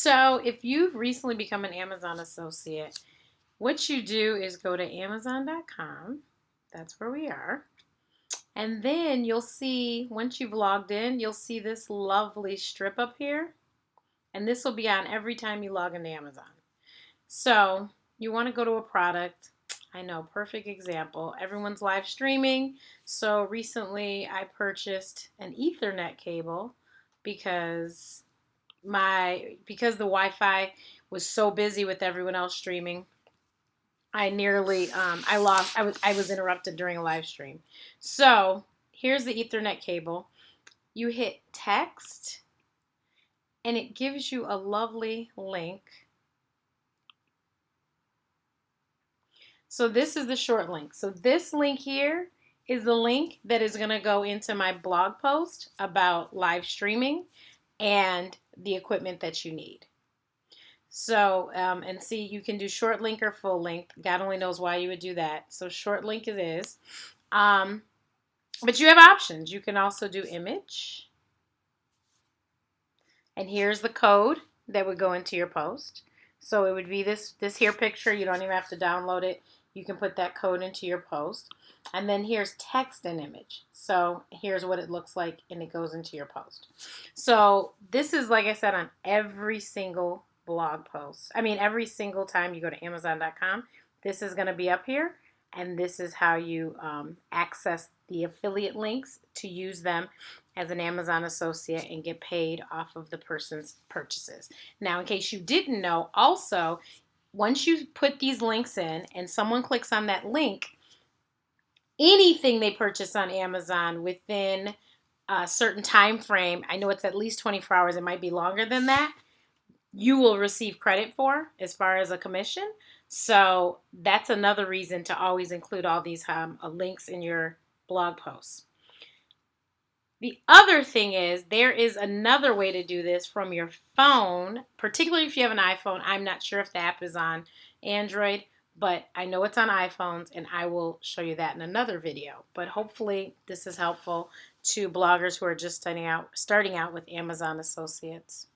So if you've recently become an Amazon associate, what you do is go to Amazon.com. That's where we are. And then you'll see, once you've logged in, you'll see this lovely strip up here. And this will be on every time you log into Amazon. So you want to go to a product. I know, perfect example. Everyone's live streaming. So recently I purchased an Ethernet cable because the Wi-Fi was so busy with everyone else streaming. I nearly I was interrupted during a live stream. So here's the Ethernet cable. You hit text and it gives you a lovely link. So this is the short link. So this link here is the link that is going to go into my blog post about live streaming and the equipment that you need. So, and see, you can do short link or full link. God only knows why you would do that. So short link it is. But you have options. You can also do image. And here's the code that would go into your post. So it would be this here picture. You don't even have to download it. You can put that code into your post. And then here's text and image. So here's what it looks like and it goes into your post. So this is, like I said, on every single blog post. I mean, every single time you go to Amazon.com, this is going to be up here. And this is how you access the affiliate links to use them as an Amazon associate and get paid off of the person's purchases. Now, in case you didn't know, also, once you put these links in and someone clicks on that link, anything they purchase on Amazon within a certain time frame, I know it's at least 24 hours, it might be longer than that, you will receive credit for as far as a commission. So that's another reason to always include all these links in your blog posts. The other thing is there is another way to do this from your phone, particularly if you have an iPhone. I'm not sure if the app is on Android, but I know it's on iPhones, and I will show you that in another video. But hopefully this is helpful to bloggers who are just starting out with Amazon associates.